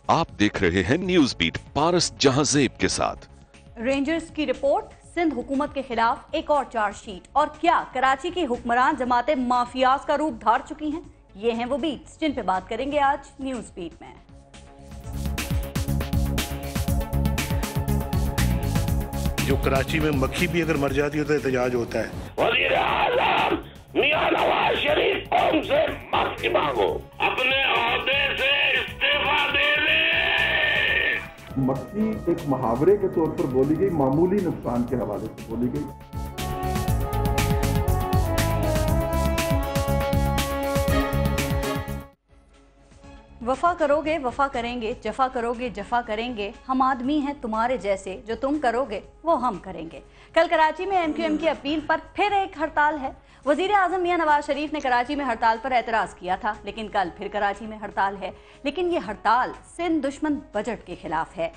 आप देख रहे हैं न्यूज बीट पारस जहांजेब के साथ। रेंजर्स की रिपोर्ट, सिंध हुकूमत के खिलाफ एक और चार्जशीट, और क्या कराची की हुक्मरान जमातें माफियाज का रूप धार चुकी हैं? ये हैं वो बीट्स जिन पे बात करेंगे आज न्यूज बीट में। जो कराची में मक्खी भी अगर मर जाती है तो एहतजाज होता है। वज़ीर आज़म मियां नवाज शरीफ कौम से माफी मांगो, अपने ओहदे से इस्तीफा दे दे। मक्खी एक मुहावरे के तौर पर बोली गई, मामूली नुकसान के हवाले से बोली गई। वफा करोगे वफा करेंगे, जफा करोगे जफा करेंगे, हम आदमी हैं तुम्हारे जैसे, जो तुम करोगे वो हम करेंगे। कल कराची में एमक्यूएम की अपील पर फिर एक हड़ताल है। वजीर आजम मियां नवाज शरीफ ने कराची में हड़ताल पर एतराज किया था, लेकिन कल फिर कराची में हड़ताल है। लेकिन ये हड़ताल सिंध दुश्मन बजट के खिलाफ है,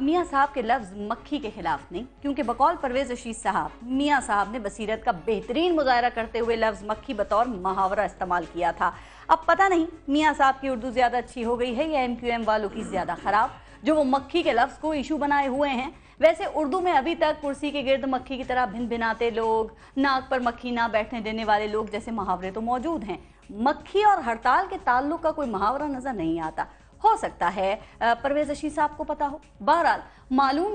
मियां साहब के लफ्ज मक्खी के खिलाफ नहीं, क्योंकि बकौल परवेज रशीद साहब, मियां साहब ने बसीरत का बेहतरीन मुजाहरा करते हुए लफ्ज मक्खी बतौर मुहावरा इस्तेमाल किया था। अब पता नहीं मियां साहब की उर्दू ज्यादा अच्छी हो गई है या एमक्यूएम वालों की ज्यादा खराब, जो वो मक्खी के लफ्ज को इशू बनाए हुए हैं। वैसे उर्दू में अभी तक कुर्सी के गिर्द मक्खी की तरह भिन भिनाते लोग, नाक पर मक्खी ना बैठने देने वाले लोग जैसे मुहावरे तो मौजूद हैं। मक्खी और हड़ताल के ताल्लुक का कोई मुहावरा नजर नहीं आता। हो सकता है परवेज रशीद साहब को पता हो। बहरहाल मालूम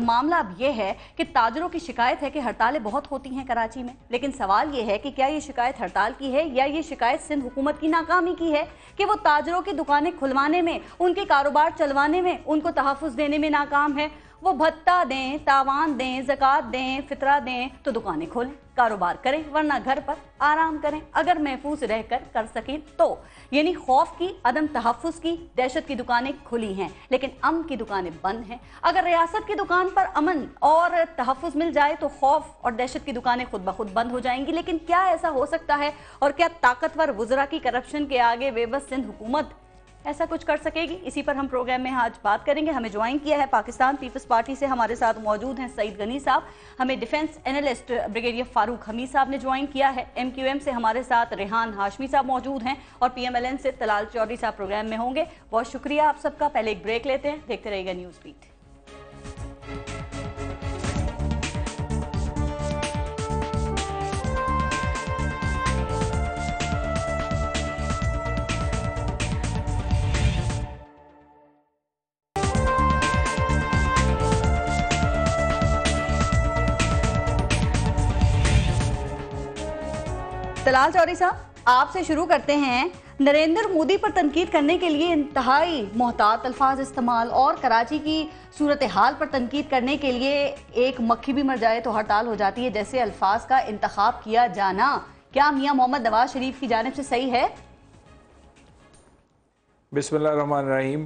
मामला अब ये है कि ताजरों की शिकायत है कि हड़तालें बहुत होती हैं कराची में, लेकिन सवाल ये है कि क्या ये शिकायत हड़ताल की है या ये शिकायत सिंध हुकूमत की नाकामी की है कि वो ताजरों की दुकानें खुलवाने में, उनके कारोबार चलवाने में, उनको तहफ़्फ़ुज़ देने में नाकाम है। वो भत्ता दें, तावान दें, ज़कात दें, फितरा दें तो दुकानें खोलें, कारोबार करें, वरना घर पर आराम करें, अगर महफूज रहकर कर सकें तो। यानी खौफ की, अदम तहफ़्फ़ुज़ की, दहशत की दुकानें खुली हैं, लेकिन अमन की दुकानें बंद हैं। अगर रियासत की दुकान पर अमन और तहफ़्फ़ुज़ मिल जाए तो खौफ और दहशत की दुकानें खुद ब खुद बंद हो जाएंगी। लेकिन क्या ऐसा हो सकता है, और क्या ताकतवर वुज़रा की करप्शन के आगे बेबस सिंध हुकूमत ऐसा कुछ कर सकेगी? इसी पर हम प्रोग्राम में आज बात करेंगे। हमें ज्वाइन किया है पाकिस्तान पीपल्स पार्टी से, हमारे साथ मौजूद हैं सईद गनी साहब। हमें defence analyst brigadier Farooq Hamid साहब ने ज्वाइन किया है। एमक्यूएम से हमारे साथ रेहान हाशमी साहब मौजूद हैं, और पीएमएलएन से तलाल चौधरी साहब प्रोग्राम में होंगे। बहुत शुक्रिया आप सबका। पहले एक ब्रेक लेते हैं, देखते रहिएगा न्यूज़ बीट। तलाल चौधरी साहब, आपसे शुरू करते हैं। नरेंद्र मोदी पर तनकीद करने के लिए इंतहाई मोहतात अल्फाज इस्तेमाल, और कराची की सूरत हाल पर तनकीद करने के लिए एक मक्खी भी मर जाए तो हड़ताल हो जाती है, जैसे अल्फाज का इंतखाब किया जाना, क्या मियां मोहम्मद नवाज शरीफ की जानिब से सही है? बिस्मिल्लाहिर्रहमानिर्रहीम।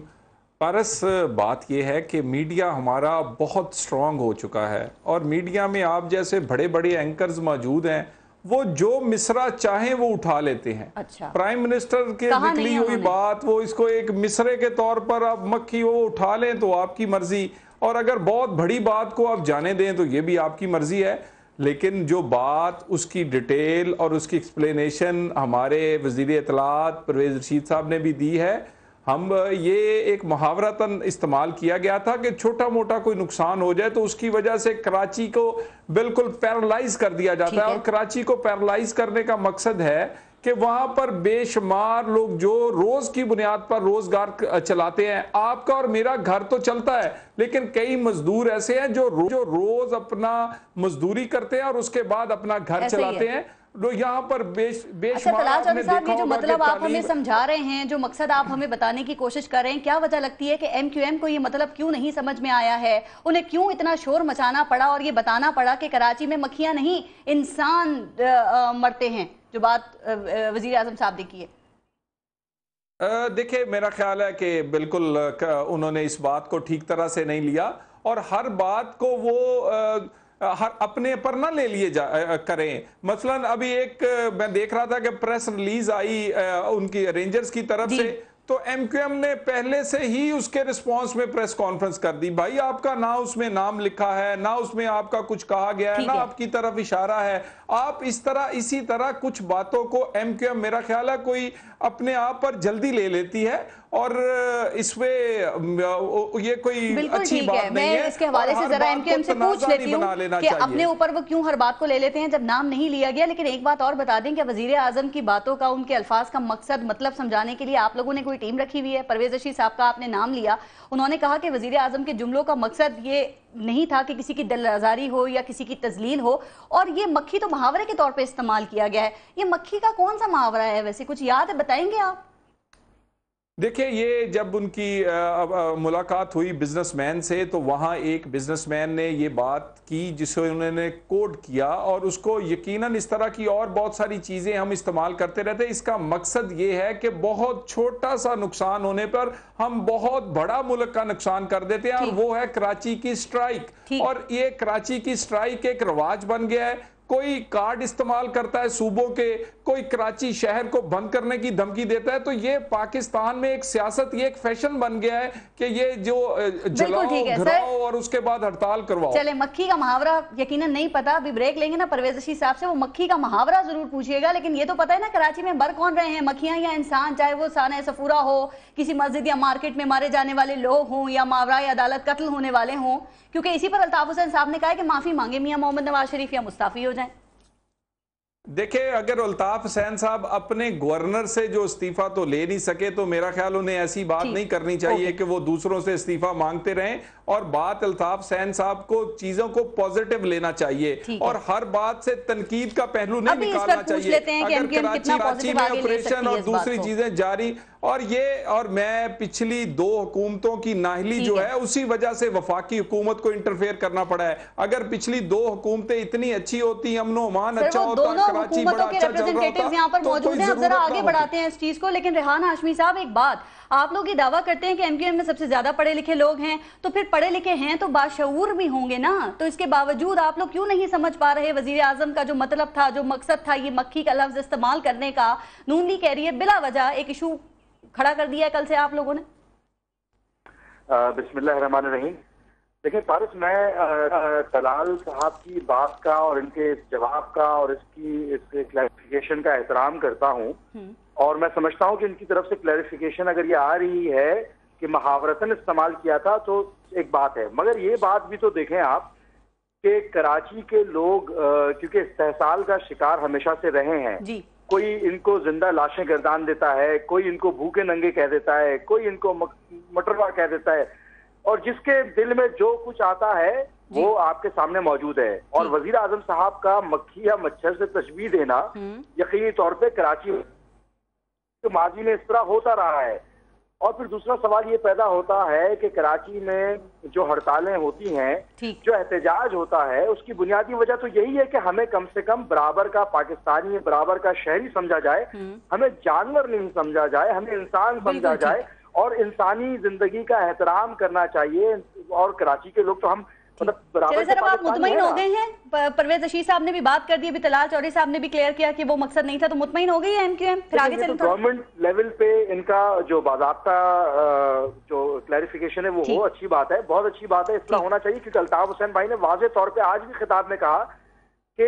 पारस, बात यह है कि मीडिया हमारा बहुत स्ट्रॉन्ग हो चुका है, और मीडिया में आप जैसे बड़े बड़े एंकर्स मौजूद हैं, वो जो मिसरा चाहें वो उठा लेते हैं। अच्छा। प्राइम मिनिस्टर के निकली हुई बात, वो इसको एक मिसरे के तौर पर आप मक्खी वो उठा लें तो आपकी मर्जी, और अगर बहुत बड़ी बात को आप जाने दें तो ये भी आपकी मर्जी है। लेकिन जो बात, उसकी डिटेल और उसकी एक्सप्लेनेशन हमारे वज़ीर इत्तलात परवेज रशीद साहब ने भी दी है। हम ये एक मुहावरतन इस्तेमाल किया गया था कि छोटा मोटा कोई नुकसान हो जाए तो उसकी वजह से कराची को बिल्कुल पैरालाइज कर दिया जाता है, और कराची को पैरालाइज करने का मकसद है कि वहां पर बेशुमार लोग जो रोज की बुनियाद पर रोजगार चलाते हैं। आपका और मेरा घर तो चलता है, लेकिन कई मजदूर ऐसे हैं जो रोज अपना मजदूरी करते हैं और उसके बाद अपना घर चलाते हैं। यहाँ पर तलाल चौधरी साहब, ये जो मतलब आप हमें समझा रहे हैं, जो मकसद आप हमें बताने की कोशिश कर रहे हैं, क्या वजह लगती है कि एमक्यूएम को ये मतलब क्यों नहीं समझ में आया है? उन्हें क्यों इतना शोर मचाना पड़ा और ये बताना पड़ा कि कराची में मक्खियां नहीं इंसान मरते हैं, जो बात वजीर आजम साहब ने की है? देखिए, मेरा ख्याल है कि बिल्कुल उन्होंने इस बात को ठीक तरह से नहीं लिया, और हर बात को वो हर अपने पर ना ले लिए करें। मसलन अभी एक मैं देख रहा था कि प्रेस रिलीज आई उनकी रेंजर्स की तरफ से, तो एमक्यूएम ने पहले से ही उसके रिस्पांस में प्रेस कॉन्फ्रेंस कर दी। भाई, आपका ना उसमें नाम लिखा है, ना उसमें आपका कुछ कहा गया है, ना आपकी तरफ इशारा है। आप इसी तरह कुछ बातों को एमक्यूएम, मेरा ख्याल है, कोई अपने आप पर जल्दी ले लेती है, और इसमें ये कोई अच्छी बात नहीं है। इसके हवाले से जरा एमक्यूएम से पूछ लेती हूँ कि अपने ऊपर वो क्यों हर बात को ले लेते हैं जब नाम नहीं लिया गया। लेकिन एक बात और बता दें कि वजीर आजम की बातों का, उनके अल्फाज का मकसद मतलब समझाने के लिए आप लोगों ने कोई टीम रखी हुई है? परवेज रशीद साहब का आपने नाम लिया, उन्होंने कहा कि वजीर आजम के जुमलों का मकसद ये नहीं था कि किसी की दिलआजारी हो या किसी की तजलील हो, और ये मक्खी तो मुहावरे के तौर पे इस्तेमाल किया गया है। ये मक्खी का कौन सा मुहावरा है वैसे, कुछ याद है, बताएंगे आप? देखिए, ये जब उनकी मुलाकात हुई बिजनेसमैन से, तो वहाँ एक बिजनेसमैन ने ये बात की जिसे उन्होंने कोड किया, और उसको यकीनन इस तरह की और बहुत सारी चीज़ें हम इस्तेमाल करते रहते हैं। इसका मकसद ये है कि बहुत छोटा सा नुकसान होने पर हम बहुत बड़ा मुल्क का नुकसान कर देते हैं, और वो है कराची की स्ट्राइक। और ये कराची की स्ट्राइक एक रवाज बन गया है। कोई कार्ड इस्तेमाल करता है सूबों के, कोई कराची शहर को बंद करने की धमकी देता है। तो ये पाकिस्तान में एक सियासत, ये एक फैशन बन गया है कि ये जो जलाओ, घिराओ और उसके बाद हड़ताल करवाओ। चले, मक्खी का मुहावरा यकीनन नहीं पता, अभी ब्रेक लेंगे ना परवेज रशीद साहब से, वो मक्खी का मुहावरा जरूर पूछिएगा। लेकिन ये तो पता है ना कराची में बर कौन रहे हैं, मक्खियां या इंसान, चाहे वो साना सफूरा हो, किसी मस्जिद या मार्केट में मारे जाने वाले लोग हों, या मावरा अदालत कत्ल होने वाले हों। क्योंकि इसी पर अल्ताफ हुसैन साहब ने कहा है कि माफी मांगे मियां मोहम्मद नवाज शरीफ या मुस्ताफी हो जाएं। देखिए, अगर अल्ताफ हुसैन साहब अपने गवर्नर से जो इस्तीफा तो ले नहीं सके, तो मेरा ख्याल उन्हें ऐसी बात नहीं करनी चाहिए कि वो दूसरों से इस्तीफा मांगते रहें। और बात अल्ताफ हुसैन साहब को चीजों को पॉजिटिव लेना चाहिए और हर बात से तनकीद का पहलू नहीं निकालना चाहिए। अगर कराची में ऑपरेशन और दूसरी चीजें जारी, और मैं पिछली 2 हुकूमतों की नाहली जो है उसी वजह से वफाकी हुकूमत को इंटरफेयर करना पड़ा है। अगर पिछली 2 हुकूमतें इतनी अच्छी होती, अमनो अमान अच्छा होता, कराची बड़ा अच्छा चल रहा होता, यहाँ पर मौजूद हैं, अब जरा आगे बढ़ाते हैं इस चीज को। लेकिन रेहान हाशमी साहब, एक बात, आप लोग ये दावा करते हैं कि एमक्यूएम में सबसे ज्यादा पढ़े लिखे लोग हैं, तो फिर पढ़े लिखे हैं तो बाशऊर भी होंगे ना। तो इसके बावजूद आप लोग क्यों नहीं समझ पा रहे वजीर आजम का जो मतलब था, जो मकसद था ये मक्खी का लफ्ज इस्तेमाल करने का? नून लीग कह रही है बिला वजह एक इशू खड़ा कर दिया है कल से आप लोगों ने। बिस्मिल्लाहिर्रहमानिर्रहीम। देखिए पारस, मैं तलाल साहब की बात का और इनके जवाब का और इसके क्लैरिफिकेशन का एहतराम करता हूँ, और मैं समझता हूँ कि इनकी तरफ से क्लैरिफिकेशन अगर ये आ रही है कि मुहावरतन इस्तेमाल किया था तो एक बात है। मगर ये बात भी तो देखें आप कि कराची के लोग क्योंकि इस्तेहसाल का शिकार हमेशा से रहे हैं जी। कोई इनको जिंदा लाशें गर्दान देता है, कोई इनको भूखे नंगे कह देता है, कोई इनको मटरवा कह देता है, और जिसके दिल में जो कुछ आता है वो आपके सामने मौजूद है। और वजीर आजम साहब का मक्खी या मच्छर से तशबीह देना यकीनी तौर पे कराची तो माजी में इस तरह होता रहा है। और फिर दूसरा सवाल ये पैदा होता है कि कराची में जो हड़तालें होती हैं, जो एहतजाज होता है, उसकी बुनियादी वजह तो यही है कि हमें कम से कम बराबर का पाकिस्तानी, बराबर का शहरी समझा जाए, हमें जानवर नहीं समझा जाए, हमें इंसान समझा जाए, और इंसानी जिंदगी का एहतराम करना चाहिए। और कराची के लोग तो हम सर, आप मुतमईन हो गए हैं? परवेज रशीद साहब ने भी बात कर दी, अभी तलाल चौधरी साहब ने भी क्लियर किया कि वो मकसद नहीं था, तो मुतमईन हो गई है एमक्यूएम? फिर आगे चलें। गवर्नमेंट लेवल पे इनका जो बाज़ाब्ता जो क्लैरिफिकेशन है वो हो, अच्छी बात है, बहुत अच्छी बात है, इस तरह होना चाहिए। क्योंकि अल्ताफ हुसैन भाई ने वाज़ेह तौर पे आज भी खिताब में कहा कि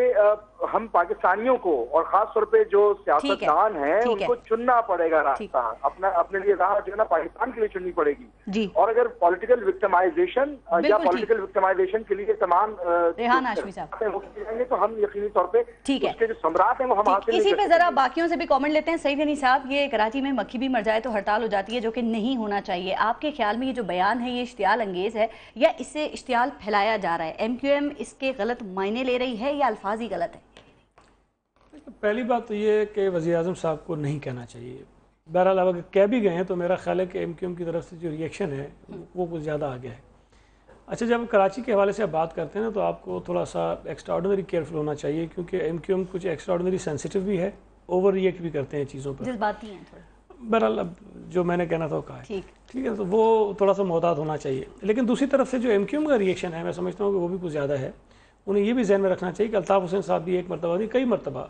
हम पाकिस्तानियों को और खास तौर पे जो सियासतदान हैं उनको चुनना पड़ेगा रास्ता, अपने लिए राह जो है ना पाकिस्तान के लिए चुननी पड़ेगी। और अगर पॉलिटिकल विक्टिमाइजेशन या पॉलिटिकल विक्टिमाइजेशन के लिए तमाम जाएंगे तो हम यकीनी तौर पे उसके जो सम्राट हैं वो हम हासिल। इसी पे जरा बाकियों से भी कमेंट लेते हैं। सईद गनी साहब, ये कराची में मक्खी भी मर जाए तो हड़ताल हो जाती है, जो कि नहीं होना चाहिए। आपके ख्याल में ये जो बयान है ये इश्तियाल अंगेज है या इससे इश्तियाल फैलाया जा रहा है? एमक्यूएम इसके गलत मायने ले रही है या अल्फाज ही गलत है? पहली बात तो ये है कि वज़ीर आज़म साहब को नहीं कहना चाहिए। बहरहाल अगर कह भी गए हैं तो मेरा ख्याल है कि एमक्यूएम की तरफ से जो रिएक्शन है वो कुछ ज़्यादा आ गया है। अच्छा, जब कराची के हवाले से आप बात करते हैं ना तो आपको थोड़ा सा एक्स्ट्राऑर्डिनरी केयरफुल होना चाहिए, क्योंकि एमक्यूएम कुछ एक्स्ट्राऑर्डिनरी सेंसिटिव भी है, ओवर रिएक्ट भी करते हैं चीज़ों पर, जज्बाती हैं थोड़ा। बहरहाल अब जो मैंने कहना था वो कहा है, ठीक है, तो वो थोड़ा सा मोहतात होना चाहिए। लेकिन दूसरी तरफ से जो एमक्यूएम का रिएक्शन है मैं समझता हूँ कि वो भी कुछ ज़्यादा है। उन्हें ये भी जहन में रखना चाहिए कि अल्ताफ हुसैन साहब भी एक मरतबा नहीं कई मरतबा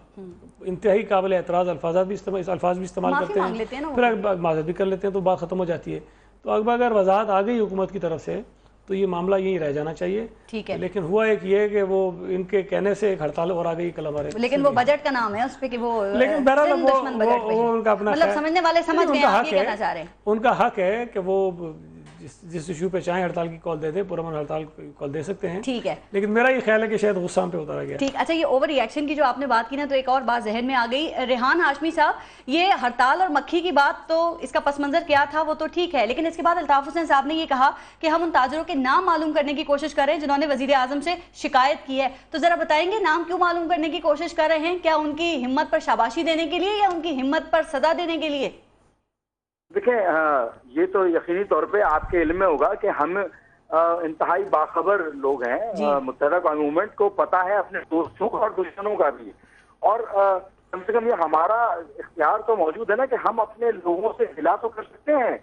इंतहाई काबिल एतराज़ अल्फाज भी इस्तेमाल करते हैं, फिर माज़रत भी कर लेते हैं, तो बात ख़त्म हो जाती है। तो अगर वजाहत आ गई हुकूमत की तरफ से तो ये मामला यहीं रह जाना चाहिए। ठीक है, लेकिन हुआ एक ये कि वो इनके कहने से एक हड़ताल और आ गई कल हमारे, लेकिन वो बजट का नाम है उस पे कि वो, लेकिन बहरहाल वो उनका अपना, मतलब समझने वाले समझ गए आप ये कहना चाह रहे हैं। उनका हक है कि वो जिस इशू पे चाहे हड़ताल की कॉल दे दे, पुरअमन हड़ताल की कॉल दे सकते हैं। ठीक है, लेकिन मेरा ये ख्याल है कि शायद गुस्सा पे उतारा गया। ठीक, अच्छा ये ओवर रिएक्शन की जो आपने बात की ना, तो एक और बात जहन में आ गई। रेहान हाशमी साहब, ये हड़ताल और मक्खी की बात, तो इसका पस मंजर क्या था वो तो ठीक है, लेकिन इसके बाद अल्ताफ हुसैन साहब ने ये कहा कि हम उन ताजरों के नाम मालूम करने की कोशिश कर रहे हैं जिन्होंने वजीर आजम से शिकायत की है। तो जरा बताएंगे नाम क्यों मालूम करने की कोशिश कर रहे हैं? क्या उनकी हिम्मत पर शाबाशी देने के लिए या उनकी हिम्मत पर सजा देने के लिए? देखिए, ये तो यकीनी तौर पे आपके इल्म में होगा कि हम इंतहाई बाखबर लोग हैं। मुत्तहदा कौमी मूवमेंट को पता है अपने दोस्तों का और दुश्मनों का भी, और कम से कम ये हमारा इख्तियार तो मौजूद है ना कि हम अपने लोगों से गिला तो कर सकते हैं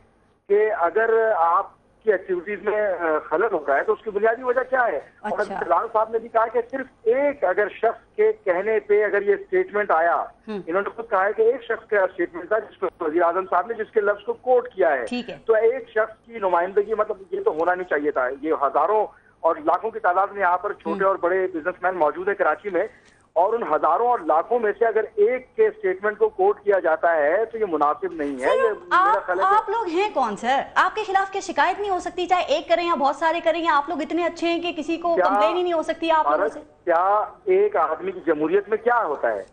कि अगर आपकी एक्टिविटीज में खलल हो रहा है तो उसकी बुनियादी वजह क्या है। और लाल साहब ने भी कहा कि सिर्फ एक अगर शख्स के कहने पे अगर ये स्टेटमेंट आया, इन्होंने खुद कहा है कि एक शख्स का स्टेटमेंट था जिसको वज़ीर आज़म साहब ने जिसके लफ्ज को कोट किया है, तो एक शख्स की नुमाइंदगी, मतलब ये तो होना नहीं चाहिए था। ये हजारों और लाखों की तादाद में यहाँ पर छोटे और बड़े बिजनेसमैन मौजूद है कराची में, और उन हजारों और लाखों में से अगर एक के स्टेटमेंट को कोट किया जाता है तो ये मुनासिब नहीं है। ये मेरा ख्याल है। आप लोग हैं कौन सर? आपके खिलाफ क्या शिकायत नहीं हो सकती, चाहे एक करें या बहुत सारे करें? या आप लोग इतने अच्छे हैं कि किसी को कंप्लेन ही नहीं हो सकती आप लोगों से? क्या एक आदमी की जमहूरियत में क्या होता है?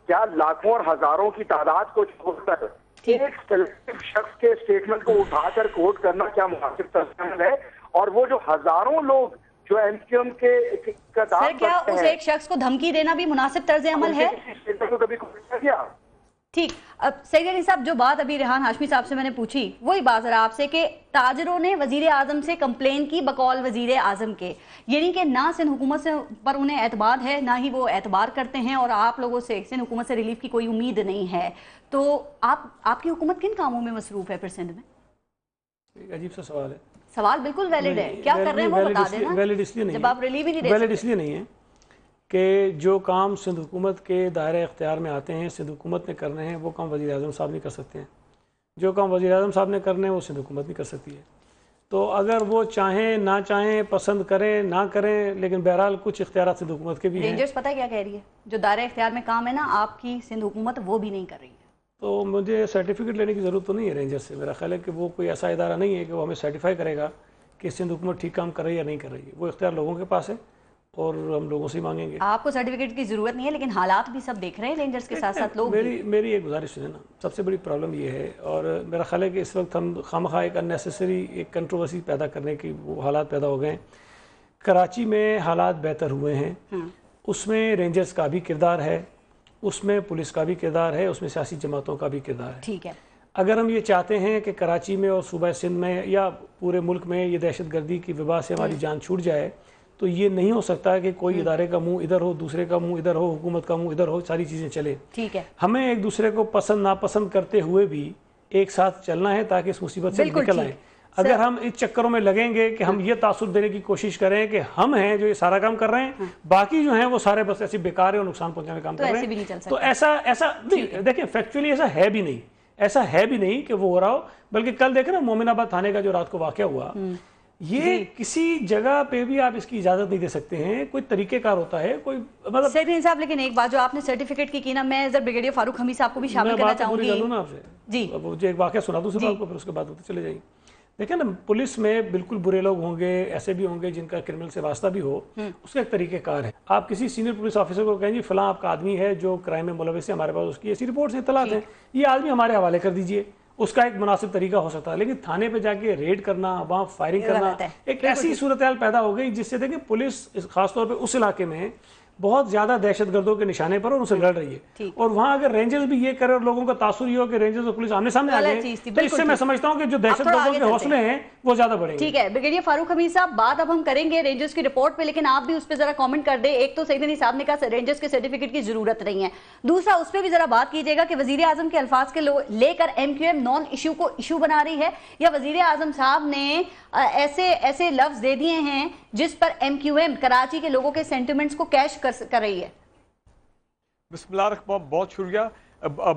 क्या लाखों और हजारों की तादाद को छोड़कर एक सेलेक्टिव शख्स के स्टेटमेंट को उठाकर कोट करना क्या मुनासिब तर्ज है? और वो जो हजारों लोग जो एमक्यूएम के सर, क्या उस एक शख्स को धमकी देना भी मुनासिब तर्ज अमल है? कभी किया? ठीक, अब सईद अली साहब, जो बात अभी रेहान हाशमी साहब से मैंने पूछी वही बात जरा आपसे कि ताजरों ने वजीर आजम से कंप्लेन की बकौल वजीर आजम के, यानी कि ना सिंध हुकूमत से पर उन्हें एतबार है, ना ही वो एतबार करते हैं, और आप लोगों से सिंध हुकूमत से रिलीफ की कोई उम्मीद नहीं है। तो आपकी हुकूमत किन कामों में मसरूफ है फिर सिंध में? एक अजीब सा सवाल है। सवाल बिल्कुल वैलिड है, क्या कर रहे हैं वो बता देना। वैलिड इसलिए नहीं, जब आप रिलीफ ही नहीं दे वैलिड इसलिए नहीं है कि जो काम सिंध हुकूमत के दायरे इख्तियार में आते हैं, सिंध हुकूमत ने करने हैं, वो काम वज़ीर आज़म साहब नहीं कर सकते हैं। जो काम वज़ीर आज़म साहब ने करने हैं वो सिंध हुकूमत नहीं कर सकती है। तो अगर वो चाहें ना चाहें, पसंद करें ना करें, लेकिन बहरहाल कुछ इख्तियार सिंध हुकूमत के भी हैं। रेंजर्स पता है क्या कह रही है? जो दायरे इख्तियार में काम है ना आपकी सिंध हुकूमत, वो भी नहीं कर रही है। तो मुझे सर्टिफिकेट लेने की ज़रूरत तो नहीं है रेंजर से। मेरा ख्याल है कि वो कोई ऐसा इदारा नहीं है कि वो हमें सर्टिफाई करेगा कि सिंध हुकूमत ठीक काम कर रही है या नहीं कर रही है। वो इख्तियार लोगों के पास है और हम लोगों से ही मांगेंगे। आपको सर्टिफिकेट की जरूरत नहीं है, लेकिन हालात भी सब देख रहे हैं रेंजर्स के साथ साथ लोग। मेरी एक गुजारिश है ना, सबसे बड़ी प्रॉब्लम ये है, और मेरा ख्याल है कि इस वक्त हम खामखा एक अननेसेसरी एक कंट्रोवर्सी पैदा करने की वो हालात पैदा हो गए। कराची में हालात बेहतर हुए हैं, उसमें रेंजर्स का भी किरदार है, उसमें पुलिस का भी किरदार है, उसमें सियासी जमातों का भी किरदार है। ठीक है, अगर हम ये चाहते हैं कि कराची में और सूबा सिंध में या पूरे मुल्क में ये दहशतगर्दी की वबा से हमारी जान छूट जाए, तो ये नहीं हो सकता कि कोई इदारे का मुंह इधर हो, दूसरे का मुंह इधर हो, हुकूमत का मुंह इधर हो, सारी चीज़ें चले। ठीक है, हमें एक दूसरे को पसंद नापसंद करते हुए भी एक साथ चलना है ताकि इस मुसीबत से निकल आए। अगर हम इस चक्करों में लगेंगे कि हम ये तासुर देने की कोशिश करें कि हम हैं जो ये सारा काम कर रहे हैं, बाकी जो हैं वो सारे बस ऐसे बेकार है और नुकसान पहुंचाने का काम कर रहे हैं, तो ऐसा देखिए फैक्चुअली ऐसा है भी नहीं, ऐसा है भी नहीं कि वो हो रहा हो। बल्कि कल देखे ना मोमिनाबाद थाने का जो रात को वाकया हुआ, ये किसी जगह पे भी आप इसकी इजाजत नहीं दे सकते हैं, कोई तरीकेकार होता है, कोई मतलब। सैयद साहब, लेकिन एक बात जो आपने सर्टिफिकेट की ना, मैं इधर ब्रिगेडियर फारूक हमीद साहब को भी शामिल करना चाहूंगी आपसे जी। मुझे एक वाकया सुना दूँ आपको, फिर उसके बाद होते चले जाएंगे। देखिए ना, पुलिस में बिल्कुल बुरे लोग होंगे, ऐसे भी होंगे जिनका क्रिमिनल से वास्ता भी हो, उसका एक तरीकेकार है। आप किसी सीनियर पुलिस ऑफिसर को कहेंगे फलां आपका आदमी है जो क्राइम में मुलविस है, हमारे पास उसकी ऐसी रिपोर्ट्स हैं, इत्तलात हैं, ये आदमी हमारे हवाले कर दीजिए, उसका एक मुनासिब तरीका हो सकता है। लेकिन थाने पे जाके रेड करना, वहाँ फायरिंग करना, एक ऐसी सूरत हाल पैदा हो गई जिससे देखिए पुलिस खासतौर पर उस इलाके में बहुत ज्यादा दहशतगर्दों के निशाने पर और उनसे लड़ रही है। और वहां अगर रेंजर्स भी ये करे और लोगों का तासुर ये हो कि रेंजर्स और पुलिस आमने सामने आ गए, तो इससे मैं समझता हूं कि जो दहशतगर्दों के हौसले हैं वो ज्यादा बढ़ेंगे। ठीक है ब्रिगेडियर फारूक हमीद साहब, बात अब हम करेंगे रेंजर्स की रिपोर्ट पे, लेकिन आप भी उस पर जरा कमेंट कर दे। एक तो सईद अली साहब ने कहा रेंजर्स के सर्टिफिकेट की जरूरत नहीं है, दूसरा उस पर भी जरा बात कीजिएगा कि वजीर आजम के अल्फाज के लेकर एमक्यूएम नॉन इशू को इशू बना रही है, या वजीर आजम साहब ने ऐसे लफ्ज दे दिए हैं जिस पर एमक्यूएम कराची के लोगों के सेंटिमेंट्स को कैश कर रही है। बिस्मिल्लाहिर्रहमानिर्रहीम,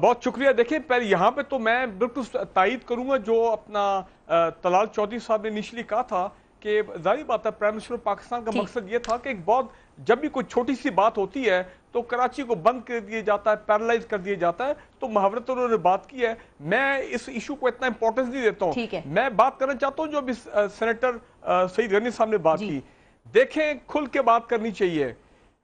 बहुत शुक्रिया। देखिए पहले यहाँ पे तो मैं बिल्कुल तायद करूँगा जो अपना तलाल चौधरी साहब ने इनिशियली कहा था कि जाहिर बात है प्राइम मिनिस्टर पाकिस्तान का मकसद ये था कि एक बहुत जब भी कोई छोटी सी बात होती है तो कराची को बंद कर दिया जाता है, पैरालाइज कर दिया जाता है। तो मुहावरत उन्होंने बात की है, मैं इस इशू को इतना इंपॉर्टेंस नहीं देता हूँ। मैं बात करना चाहता हूँ जो अभी सेनेटर सईद गनी साहब ने बात की, देखें खुल के बात करनी चाहिए।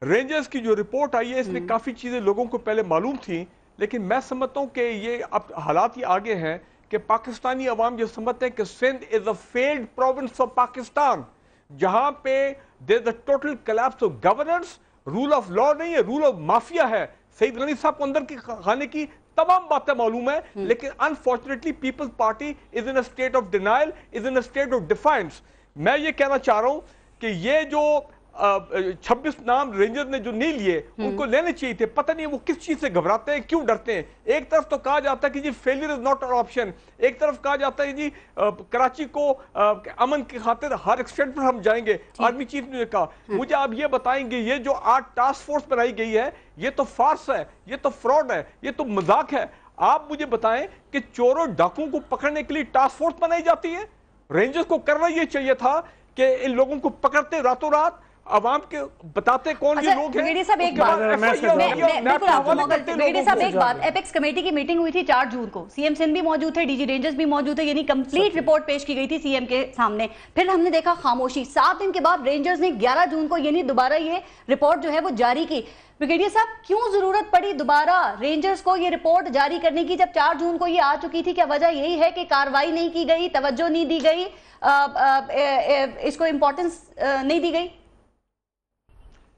रेंजर्स की जो रिपोर्ट आई है इसमें काफी चीजें लोगों को पहले मालूम थी, लेकिन मैं समझता हूँ कि ये अब हालात ही आगे हैं कि पाकिस्तानी अवाम ये समझते हैं कि Sindh is a failed province of Pakistan, जहां पे there is a total collapse of governance, rule of law नहीं है, रूल ऑफ माफिया है। सईद गनी साहब को अंदर की खाने की तमाम बातें मालूम है, लेकिन unfortunately Peoples Party is in a state of denial, is in a state of defiance. मैं ये कहना चाह रहा हूं कि ये जो 26 नाम रेंजर ने जो नहीं लिए उनको लेने चाहिए थे। पता नहीं वो किस चीज से घबराते हैं, क्यों डरते हैं। एक तरफ तो कहा जाता है कि जी failure is not an option, एक तरफ कहा जाता है जी कराची को अमन की खातिर हर एक्सटेंट पर हम जाएंगे। आर्मी चीफ ने कहा। मुझे आप ये बताएंगे ये जो 8 टास्क फोर्स बनाई गई है ये तो फार्स है, ये तो फ्रॉड है, ये तो मजाक है। आप मुझे बताएं कि चोरों डाकुओं को पकड़ने के लिए टास्क फोर्स बनाई जाती है। रेंजर्स को करना ये चाहिए था कि इन लोगों को पकड़ते रातों रात, आवाम के बताते कौन ये लोग हैं। ब्रिगेडियर साहब एक बात, एपेक्स कमेटी की मीटिंग हुई थी 4 जून को, सीएम सिंध भी मौजूद थे, डीजी रेंजर्स भी मौजूद थे, यानी कंप्लीट रिपोर्ट पेश की गई थी सीएम के सामने। फिर हमने देखा खामोशी। 7 दिन के बाद रेंजर्स ने 11 जून को यानी दोबारा ये रिपोर्ट जो है वो जारी की। ब्रिगेडियर साहब क्यों जरूरत पड़ी दोबारा रेंजर्स को ये रिपोर्ट जारी करने की जब 4 जून को ये आ चुकी थी? क्या वजह यही है कि कार्रवाई नहीं की गई, तवज्जो नहीं दी गई, इसको इंपॉर्टेंस नहीं दी गई?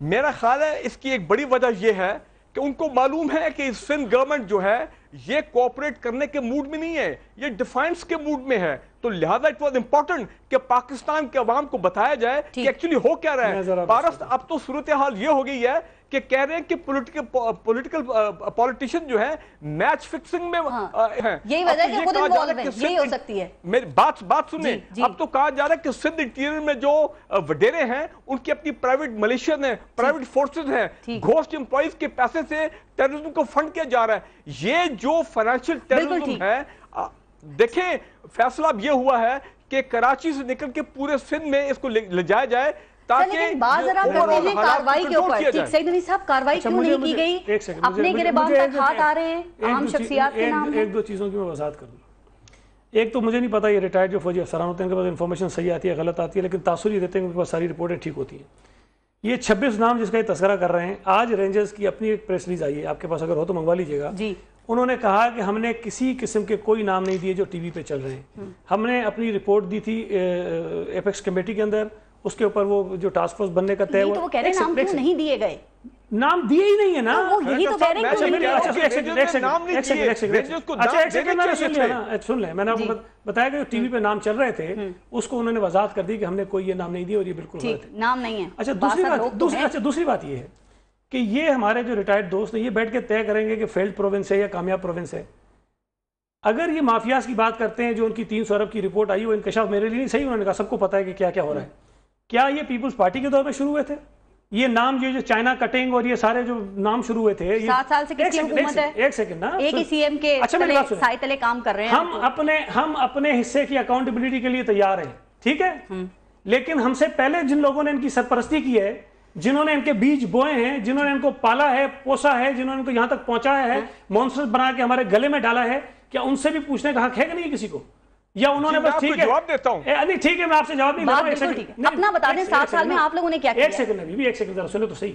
मेरा ख्याल है इसकी एक बड़ी वजह यह है कि उनको मालूम है कि सिंध गवर्नमेंट जो है ये कोऑपरेट करने के मूड में नहीं है, ये डिफेंस के मूड में है। तो लिहाजा इट वाज इंपॉर्टेंट कि पाकिस्तान के अवाम को बताया जाए कि एक्चुअली हो क्या रहा है। पारस अब तो सूरत हाल ये हो गई है कि कह रहे हैं कि पॉलिटिकल पॉलिटिशियन जो है मैच फिक्सिंग में है। यही वजह है कि खुद इन्वॉल्व है, यही हो सकती है। मेरी बात सुने। अब तो कहा जा रहा है कि सिंध इंटीरियर में जो वडेरे हैं उनकी अपनी प्राइवेट मलेशियन है, प्राइवेट फोर्सेस हैं, घोस्ट एम्प्लॉइज के पैसे से टेररिज्म को फंड किया जा रहा है। ये जो फाइनेंशियल टेररिज्म है, देखें फैसला अब ये हुआ है कि कराची से निकल के पूरे सिंध में इसको ले जाया जाए ताकि कार्रवाई के ऊपर। ठीक सईद गनी साहब, कार्रवाई क्यों नहीं की गई? अपने गिरबान तक हाथ आ रहे हैं आम शख्सियात के नाम। एक दो चीजों की मैं वजाहत कर दूं। एक तो मुझे नहीं पता ये रिटायर्ड जो फौजी अफसरान होते हैं उनके पास इन्फॉर्मेशन सही आती है गलत आती है, लेकिन तासुर ये देते हैं उनके पास सारी रिपोर्टें ठीक होती हैं। ये 26 नाम जिसका ये तस्करा कर रहे हैं, आज रेंजर्स की अपनी एक प्रेस रिलीज आई है, आपके पास अगर हो तो मंगवा लीजिएगा जी। उन्होंने कहा कि हमने किसी किस्म के कोई नाम नहीं दिए जो टीवी पे चल रहे हैं। हमने अपनी रिपोर्ट दी थी एपेक्स कमेटी के अंदर, उसके ऊपर वो जो टास्क फोर्स बनने का तय हुआ। तो वो कह रहे हैं नाम क्यों नहीं दिए गए? नाम दिए ही नहीं है ना, वो यही तो कह रहे हैं। सुन ले, मैंने आपको बताया कि टीवी पे नाम चल रहे थे उसको उन्होंने वजाहत कर दी कि हमने कोई ये नाम नहीं दिया और ये बिल्कुल नाम नहीं है। अच्छा, दूसरी बात ये है कि ये हमारे जो रिटायर्ड दोस्त हैं ये बैठ के तय करेंगे कि फेल्ड प्रोविंस है या कामयाब प्रोविंस है। अगर ये माफियाज की बात करते हैं, जो उनकी 300 अरब की रिपोर्ट आई वो इंकशाफ मेरे लिए नहीं सही, उन्होंने कहा सबको पता है कि क्या क्या हो रहा है। क्या ये पीपुल्स पार्टी के दौर में शुरू हुए थे ये नाम? ये जो चाइना कटिंग और ये सारे जो नाम शुरू हुए थे 7 साल से किसकी हुकूमत है? एक सेकंड ना, एक ही सीएम के साए तले काम कर रहे हैं। हम अपने हिस्से की अकाउंटेबिलिटी के लिए तैयार हैं, ठीक है, लेकिन हमसे पहले जिन लोगों ने इनकी सरपरस्ती की है, जिन्होंने इनके बीज बोए हैं, जिन्होंने इनको पाला है, पोसा है, जिन्होंने इनको यहां तक पहुंचाया है, मॉन्स्टर्स बना के हमारे गले में डाला है, क्या उनसे भी पूछने का हक है कि नहीं किसी को? या उन्होंने बस ठीक है जवाब देता हूं। नहीं ठीक है, मैं आपसे जवाब नहीं ले रहा हूं। अपना बता दें 7 साल में आप लोगों ने क्या किया? एक सेकंड अभी, एक सेकंड जरा सुनो तो सही।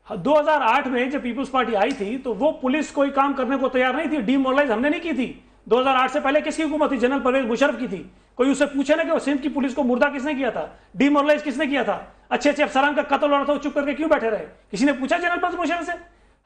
2008 में जब पीपुल्स पार्टी आई थी तो वो पुलिस कोई काम करने को तैयार नहीं थी, डीमोरलाइज हमने नहीं की थी। 2008 से पहले किसकी हुकूमत थी? जनरल परवेज मुशर्रफ की थी। कोई उससे पूछे ना कि सिंध की पुलिस को मुर्दा किसने किया था, डीमोरलाइज किसने किया था, अच्छे अच्छे अफसरान का कत्ल हो रहा था, चुप करके क्यों बैठे रहे? किसी ने पूछा जनरल परवेज मुशर्रफ से?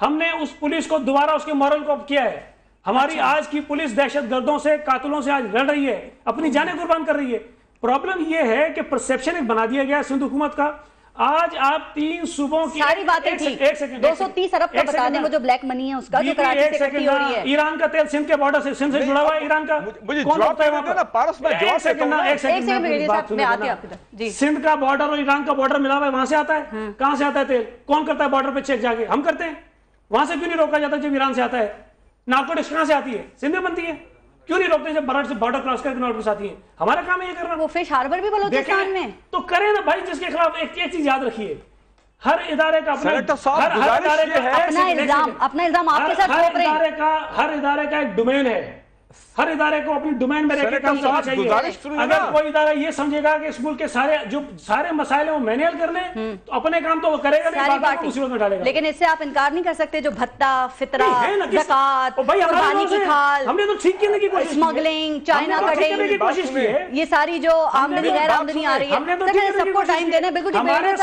हमने उस पुलिस को दोबारा उसके मॉरल को किया है। हमारी आज की पुलिस दहशतगर्दों से, कातिलों से आज लड़ रही है, अपनी जानें कुर्बान कर रही है। प्रॉब्लम यह है कि परसेप्शन एक बना दिया गया सिंध हुकूमत का। आज आप 3 सूबों की सारी बातें ठीक, 230 अरब का बता दें वो जो ब्लैक मनी है उसका जो कराची से इकट्ठी हो रही है। ईरान का तेल सिंध के बॉर्डर से, सिंध से जुड़ा हुआ है ईरान का। मुझे जवाब देना पारस में, जवाब सेकंड, सिंध का बॉर्डर और ईरान का बॉर्डर मिला हुआ है, वहां से आता है। कहां से आता है तेल? कौन करता है बॉर्डर पे चेक? जाके हम करते हैं। वहां से क्यों नहीं रोका जाता जब ईरान से आता है? नार्कोटिक्स कहां से आती है? सिंध में बनती है। क्यों नहीं रोकते जब बॉर्डर क्रॉस करके नॉर्थ आती है? हमारा काम है ये करना। वो फिश हार्बर भी बलूचिस्तान में तो करें ना भाई, जिसके खिलाफ एक चीज याद रखिए, हर इदारे का अपना इल्जाम आपके साथ थोप रहे हैं। हर इदारे का एक डोमेन है, हर इदारे को अपनी डोमेन में रहकर काम करना चाहिए। अगर कोई इदारा ये समझेगा कि इस मुल्क के सारे मसाइल वो मैनेज कर ले तो अपने काम तो वो करेगा नहीं, मुसीबत में डालेगा। लेकिन इससे आप इनकार नहीं कर सकते जो भत्ता, फितरा, ज़कात, कुर्बानी की खाल, हमने तो ठीक करने की कोशिश, स्मगलिंग, चाइना कटिंग, ये सारी जो आमदनी गैर आमदनी आ रही है, सबको टाइम देना। बिल्कुल छोटा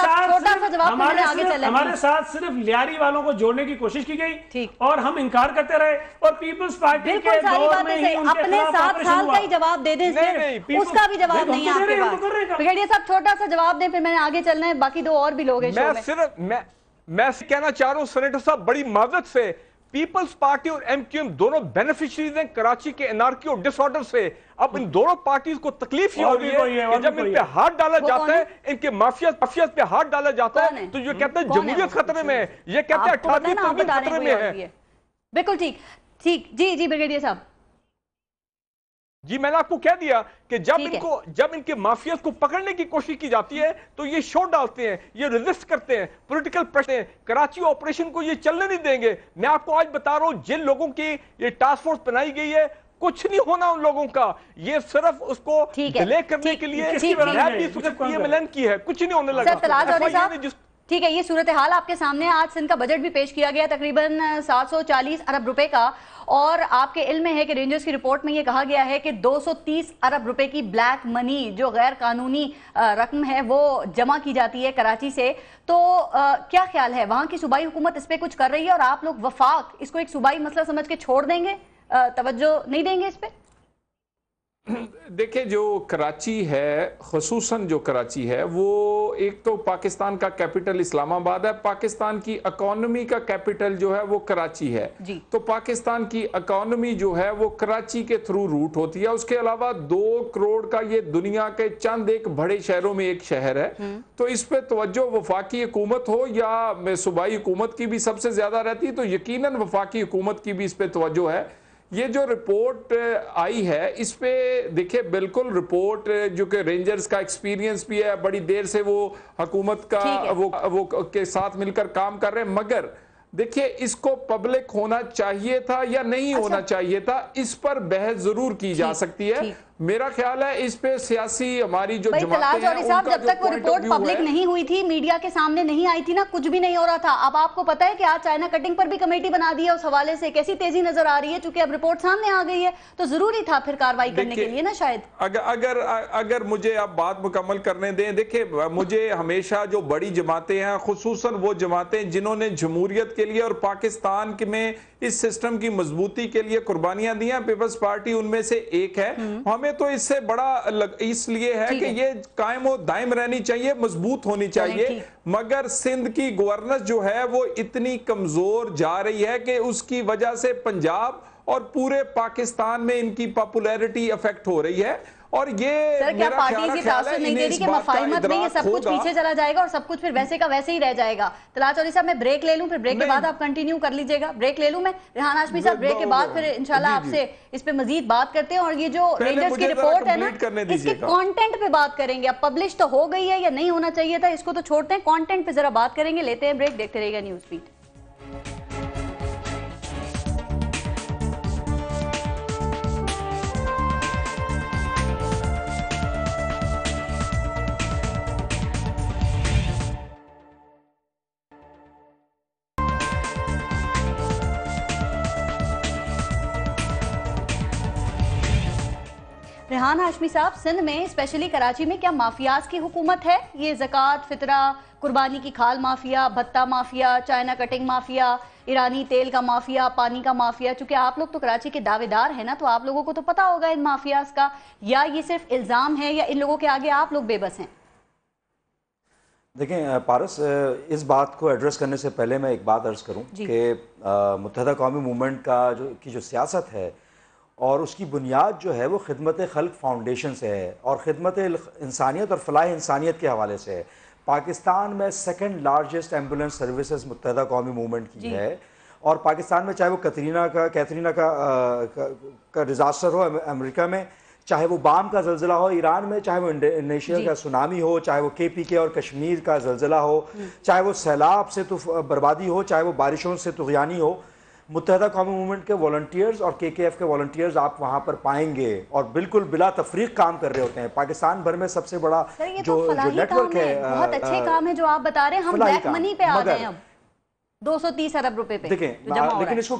सा जवाब आगे चले। हमारे साथ सिर्फ लियारी वालों को जोड़ने की कोशिश की गई और हम इनकार करते रहे, और पीपल्स पार्टी के दौर में अपने 7 साल का ही जवाब दे दें, सिर्फ उसका भी जवाब नहीं है आपके पास। ब्रिगेडियर साहब छोटा सा जवाब दें, फिर मैंने आगे चलना है, बाकी 2 और भी लोग हैं शो में। मैं कहना चाह रहा हूं सेनेटर साहब, बड़ी माजरत से पीपल्स पार्टी और एमक्यूएम दोनों बेनिफिशियरीज हैं कराची के एनार्की और डिसऑर्डर से। अब इन दोनों पार्टीज को तकलीफ ये हो रही है कि जब इन पे हाथ डाला जाता है, इनके माफिया पे हाथ डाला जाता है, तो ये कहते हैं जमहूरियत खतरे में है, ये कहते हैं 18वीं तरमीम खतरे में है। बिल्कुल ठीक ठीक। जी ब्रिगेडियर साहब। जी मैंने आपको कह दिया कि जब इनके माफियाज को पकड़ने की कोशिश की जाती है तो ये शोर डालते हैं, ये रेजिस्ट करते हैं, पॉलिटिकल प्रेशर। कराची ऑपरेशन को ये चलने नहीं देंगे। मैं आपको आज बता रहा हूं, जिन लोगों की ये टास्क फोर्स बनाई गई है, कुछ नहीं होना उन लोगों का, ये सिर्फ उसको डिले करने के लिए पीएमएलएन की है, कुछ नहीं होने लगा। ठीक है, ये सूरत हाल आपके सामने। आज सिंध का बजट भी पेश किया गया, तकरीबन 740 अरब रुपए का, और आपके इल्म में है कि रेंजर्स की रिपोर्ट में ये कहा गया है कि 230 अरब रुपए की ब्लैक मनी, जो गैर कानूनी रकम है, वो जमा की जाती है कराची से। तो क्या ख्याल है, वहाँ की सूबाई हुकूमत इस पर कुछ कर रही है, और आप लोग वफाक इसको एक सूबाई मसला समझ के छोड़ देंगे, तवज्जो नहीं देंगे इस पे? देखिए, जो कराची है, खुसूसन जो कराची है, वो एक तो पाकिस्तान का कैपिटल इस्लामाबाद है, पाकिस्तान की इकोनॉमी का कैपिटल जो है वो कराची है। तो पाकिस्तान की इकोनॉमी जो है वो कराची के थ्रू रूट होती है। उसके अलावा 2 करोड़ का ये दुनिया के चंद एक बड़े शहरों में एक शहर है। तो इस पे तवज्जो वफाकी हुकूमत हो या सूबाई हुकूमत की भी सबसे ज्यादा रहती है, तो यकीनन वफाकी हुकूमत की भी इस पे तवज्जो है। ये जो रिपोर्ट आई है, इस पे देखिए, बिल्कुल रिपोर्ट जो कि रेंजर्स का एक्सपीरियंस भी है, बड़ी देर से वो हुकूमत का वो के साथ मिलकर काम कर रहे हैं, मगर देखिए इसको पब्लिक होना चाहिए था या नहीं होना चाहिए था, इस पर बहस जरूर की जा सकती है। मेरा ख्याल है इस पे सियासी हमारी जो जमातें हैं, साहब, जब तक वो रिपोर्ट पब्लिक नहीं हुई थी, मीडिया के सामने नहीं आई थी ना, कुछ भी नहीं हो रहा था। अब आपको पता है कि आज चाइना कटिंग पर भी कमेटी बना दी है, उस हवाले से कैसी तेजी नजर आ रही है, चूंकि अब रिपोर्ट सामने आ गई है, तो जरूरी था फिर कार्रवाई करने के लिए ना, शायद। अगर मुझे आप बात मुकम्मल करने दें। देखिए, मुझे हमेशा जो बड़ी जमातें हैं, खुसूसन वो जमातें जिन्होंने जमहूरियत के लिए और पाकिस्तान में इस सिस्टम की मजबूती के लिए कुर्बानियां दी हैं, पीपल्स पार्टी उनमें से एक है। हमें तो इससे बड़ा इसलिए है कि ये कायम और दायम रहनी चाहिए, मजबूत होनी चाहिए, मगर सिंध की गवर्नेंस जो है वो इतनी कमजोर जा रही है कि उसकी वजह से पंजाब और पूरे पाकिस्तान में इनकी पॉपुलैरिटी अफेक्ट हो रही है। और ये सर, क्या पार्टी इसी तासुर नहीं दे रही कि मफाहिमत में ये सब कुछ पीछे चला जाएगा और सब कुछ फिर वैसे का वैसे ही रह जाएगा? तलात चौधरी साहब, मैं ब्रेक ले लूं, फिर ब्रेक के बाद आप कंटिन्यू कर लीजिएगा। ब्रेक ले लूं मैं। रेहान हाशमी साहब, ब्रेक के बाद फिर इंशाल्लाह आपसे इस पे मजीद बात करते हैं। और ये जो रेंजर्स की रिपोर्ट है ना, इसके कंटेंट पे बात करेंगे। अब पब्लिश तो हो गई है या नहीं होना चाहिए था, इसको तो छोड़ते हैं, कंटेंट पे जरा बात करेंगे। लेते हैं ब्रेक, देखते रहिएगा न्यूज़ बीट। रेहान हाशमी साहब, सिंध में स्पेशली कराची में क्या माफियाज की हुकूमत है? ये ज़कात, फितरा, कुर्बानी की खाल माफिया, भत्ता माफिया, चाइना कटिंग माफिया, ईरानी तेल का माफिया, पानी का माफिया। चूंकि आप लोग तो कराची के दावेदार हैं ना, तो आप लोगों को तो पता होगा इन माफियाज का, या ये सिर्फ इल्जाम है, या इन लोगों के आगे आप लोग बेबस हैं? देखें पारस, इस बात को एड्रेस करने से पहले मैं एक बात अर्ज करूं कि मुत्तहदा कौमी मूवमेंट की जो सियासत है और उसकी बुनियाद जो है वो खिदमत खल्क फाउंडेशन से है और खिदमत इंसानियत और फलाह इंसानियत के हवाले से है। पाकिस्तान में सेकंड लार्जेस्ट एम्बुलेंस सर्विसेज मुत्तहदा कौमी मूवमेंट की है और पाकिस्तान में चाहे वो कैथरीना का डिजास्टर हो अमेरिका में, चाहे वो बाम का जल्जला हो ईरान में, चाहे वो इंडोनेशिया का सुनामी हो, चाहे वो KPK और कश्मीर का जल्जला हो, चाहे वो सैलाब से तो बर्बादी हो, चाहे वो बारिशों से तुग़यानी हो, मुत्तहदा कौमी मूवमेंट के वॉलंटियर्स और KKF के वॉलंटियर्स आप वहां पर पाएंगे और बिल्कुल बिला तफरीक काम कर रहे होते हैं। पाकिस्तान भर में सबसे बड़ा जो नेटवर्क है, बहुत अच्छे काम है जो आप बता रहे हैं। हम ब्लैक मनी पे आ गए अब 230 अरब रुपए पे। देखें लेकिन इसको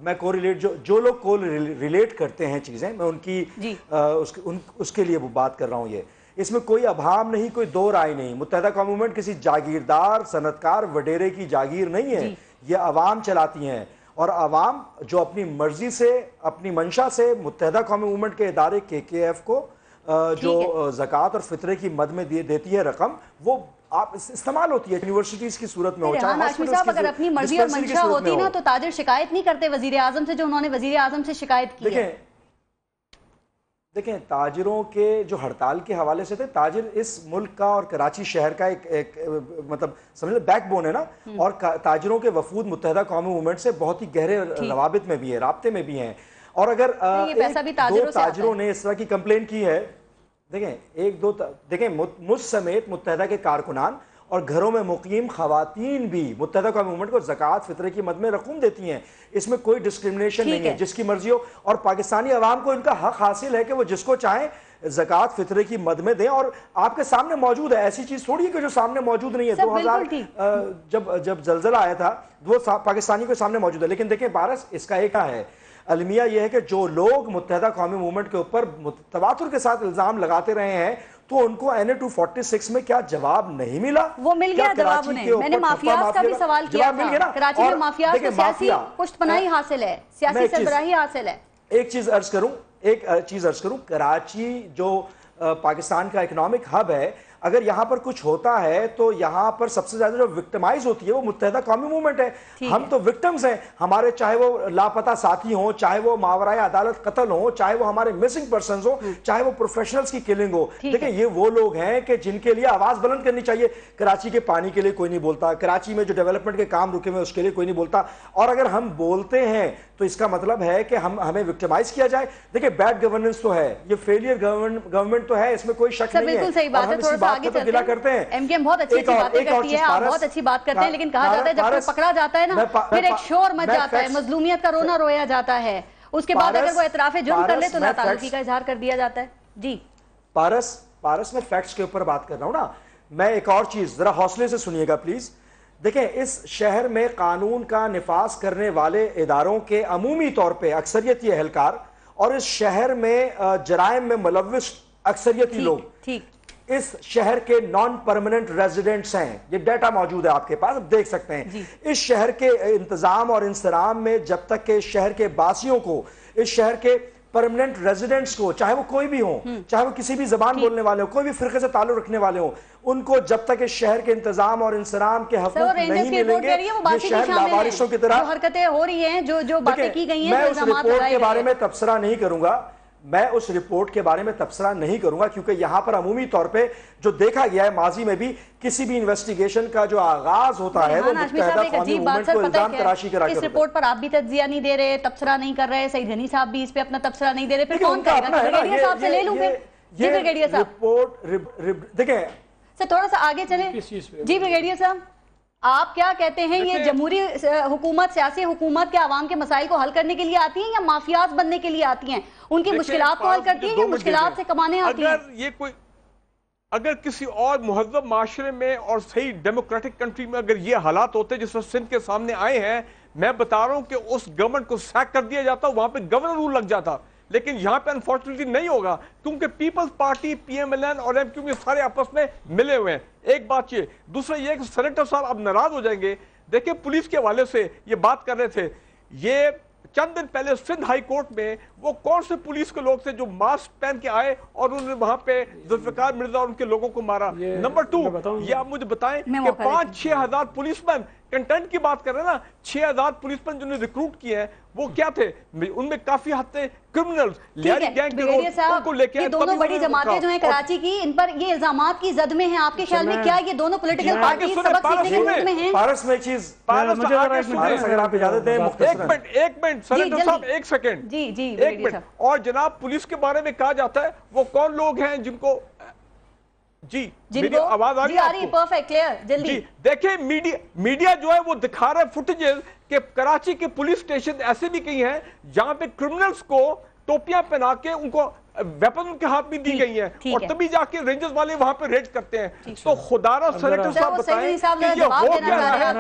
मैं कोरिलेट जो लोग को रिलेट करते हैं चीजें, मैं उनकी उसके लिए वो बात कर रहा हूँ। ये इसमें कोई अभाम नहीं, कोई दो राय नहीं। मुत्तहदा कौमी मूवमेंट किसी जागीरदार सनतकार वडेरे की जागीर नहीं है, ये अवाम चलाती हैं और अवाम जो अपनी मर्जी से अपनी मंशा से मुत्तहदा कौमी मूवमेंट के इदारे KKF को जो ज़कात और फितरे की मद में देती है रकम, वो आप इस्तेमाल होती है यूनिवर्सिटीज की सूरत में हो, चाहे हाशमी साहब अगर अपनी मर्जी और मंशा होती ना तो ताजिर शिकायत नहीं करते वजीर आजम से, जो उन्होंने वजीर आजम से शिकायत की है। देखें ताजिरों के जो हड़ताल के हवाले से थे, ताजिर इस मुल्क का और कराची शहर का एक मतलब समझ लो बैकबोन है ना, और ताजिरों के वफूद मुत्तहदा कौमी मूवमेंट से बहुत ही गहरे रवाबित में भी है, राब्ते में भी हैं। और अगर दो ताजिरों ने इस तरह की कंप्लेन की है, देखें मुझ समेत मुत्तहदा के कारकुनान और घरों में मुकीम खवातीन भी मुत्तहदा कौमी मूवमेंट को ज़कात फितरे की मद में रकूम देती हैं। इसमें कोई डिस्क्रिमिनेशन नहीं है, जिसकी मर्जी हो। और पाकिस्तानी अवाम को इनका हक हासिल है कि वो जिसको चाहें ज़कात फितरे की मद में दें, और आपके सामने मौजूद है। ऐसी चीज थोड़ी है कि जो सामने मौजूद नहीं है। 2000 जब जल्जला आया था वो पाकिस्तानी के सामने मौजूद है। लेकिन देखें पारस, इसका एक है अलमिया यह है कि जो लोग मुत्तहदा कौमी मूवमेंट के ऊपर तवातुर के साथ इल्जाम लगाते रहे हैं, तो उनको NA 246 में क्या जवाब नहीं मिला? वो मिल गया जवाब उन्हें। मैंने माफियाज का भी सवाल किया था। कराची में माफियाज को सियासी पुष्टपनाही हासिल है, सियासी सरबराही हासिल है। एक चीज अर्ज करूं, कराची जो पाकिस्तान का इकोनॉमिक हब है, अगर यहाँ पर कुछ होता है तो यहाँ पर सबसे ज्यादा जो विक्टिमाइज होती है वो मुत्तहदा कौमी मूवमेंट है। हम तो विक्टिम्स हैं, हमारे चाहे वो लापता साथी हो, चाहे वो मावराए अदालत कत्ल हो, चाहे वो हमारे मिसिंग पर्संस हो, चाहे वो प्रोफेशनल्स की किलिंग हो। देखिए ये वो लोग हैं कि जिनके लिए आवाज बुलंद करनी चाहिए। कराची के पानी के लिए कोई नहीं बोलता, कराची में जो डेवलपमेंट के काम रुके हुए उसके लिए कोई नहीं बोलता, और अगर हम बोलते हैं तो इसका मतलब है कि हमें विक्टिमाइज किया जाए। देखिए बैड गवर्नेंस तो है, ये फेलियर गवर्नमेंट तो है, इसमें कोई शक नहीं है। बिल्कुल सही बात है, थोड़ा सा आगे चलते हैं। MKM बहुत अच्छी बातें करती है, आप बहुत अच्छी बात करते हैं, लेकिन कहा जाता है जब कोई पकड़ा जाता है ना, फिर एक शोर मच जाता है, मजलूमियत का रोना रोया जाता है। उसके बाद अगर वो एतराफ़े जुर्म कर ले तो नाताल्लुकी का इजहार कर दिया जाता है। जी पारस मैं फैक्ट्स के ऊपर बात कर रहा हूँ ना। मैं एक और चीज जरा हौसले से सुनिएगा प्लीज। देखें इस शहर में कानून का निफाज करने वाले इदारों के अमूमी तौर पे अक्सरियती एहलकार और इस शहर में जराइम में मुलव्विस अक्सरियती लोग इस शहर के नॉन परमानेंट रेजिडेंट्स हैं। ये डाटा मौजूद है आपके पास, आप देख सकते हैं। इस शहर के इंतजाम और इंसराम में जब तक के शहर के बासियों को, इस शहर के परमानेंट रेजिडेंट्स को, चाहे वो कोई भी हो, चाहे वो किसी भी जबान बोलने वाले हो, कोई भी फिरके से ताल्लुक रखने वाले हो, उनको जब तक इस शहर के इंतजाम और इंसराम के हकूक नहीं मिलेंगे, ये शहर लावारिसों की तरह हरकतें हो रही हैं, जो बातें की गई हैं। मैं उस रिपोर्ट के बारे में तबसरा नहीं करूंगा, क्योंकि यहां पर अमूमी तौर पे जो देखा गया है माजी में भी किसी भी इन्वेस्टिगेशन का जो आगाज होता है वो मुत्तहदा कौमी मूवमेंट को इल्जाम तराशी करा के। इस रिपोर्ट पर आप भी तज्जिया नहीं दे रहे, तबसरा नहीं कर रहे, सईद गनी साहब भी इस पे अपना तबसरा नहीं दे रहे, फिर कौन करेगा? ब्रिगेडियर साहब से ले लूं फिर। जी ब्रिगेडियर साहब, रिपोर्ट देखें सर, थोड़ा सा आगे चले। जी ब्रिगेडियर साहब, आप क्या कहते हैं, ये जमहूरी हुकूमत, सियासी हुकूमत के आवाम के मसाइल को हल करने के लिए आती हैं या माफियाज बनने के लिए आती हैं? उनकी मुश्किलात को हल करती हैं या मुश्किलात से कमाने आती हैं? अगर किसी और मुहज़्ज़ब माशरे में और सही डेमोक्रेटिक कंट्री में अगर ये हालात होते जिस वक्त सिंध के सामने आए हैं, मैं बता रहा हूं कि उस गवर्नमेंट को सैक कर दिया जाता, वहां पे गवर्नर रूल लग जाता। लेकिन यहां पे अनफॉर्चुनेटली नहीं होगा, क्योंकि पीपल्स पार्टी, PMLN और MQM सारे आपस में मिले हुए हैं। एक बात ये, दूसरा ये कि सेनेटर साहब अब नाराज हो जाएंगे। देखिए पुलिस के हवाले से ये बात कर रहे थे, ये चंद दिन पहले सिंध हाई कोर्ट में वो कौन से पुलिस के लोग थे जो मास्क पहन के आए और उन्होंने वहां पे जुल्फिकार मिर्जा और उनके लोगों को मारा? नंबर 2, ये आप मुझे बताएं कि 5-6 हजार पुलिसमैन कंटेंट की बात कर रहे हैं ना, 6000 पुलिसमैन जिन्होंने रिक्रूट किए हैं वो क्या थे, उनमें काफी हद तक क्रिमिनल्स लियारी गैंग के लोग उनको लेके ये दोनों बड़ी जमातें जो हैं कराची की, इन पर ये इल्जामात की जद में हैं। आपके ख्याल में क्या ये दोनों पॉलिटिकल पार्टी सबक सीखने के मूड में हैं? पारस में चीज, अगर आप इजाजत दें, एक मिनट सेनेटर साहब, एक सेकंड, जी जी, एक मिनट। और जनाब पुलिस के बारे में कहा जाता है वो कौन लोग हैं जिनको, जी मेरी आवाज आ रही है? परफेक्ट, क्लियर, जल्दी। देखिए मीडिया जो है वो दिखा रहा है फुटेजेस कि कराची के पुलिस स्टेशन ऐसे भी कई हैं जहां पे क्रिमिनल्स को टोपियां पहना के उनको वेपन उनके हाथ में दी गई है और तभी जाके रेंजर्स वाले वहां पे रेड करते हैं। तो खुदारा सेनेटर साहब बताएं कि ये हो क्या है,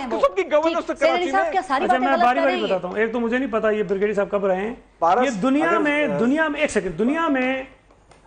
किस्म की गवर्नेंस से कराची में। मैं बारी बारी बताता हूँ। एक तो मुझे नहीं पता ये ब्रिगेडियर साहब कब रहे हैं। ये दुनिया में एक सेकंड, दुनिया में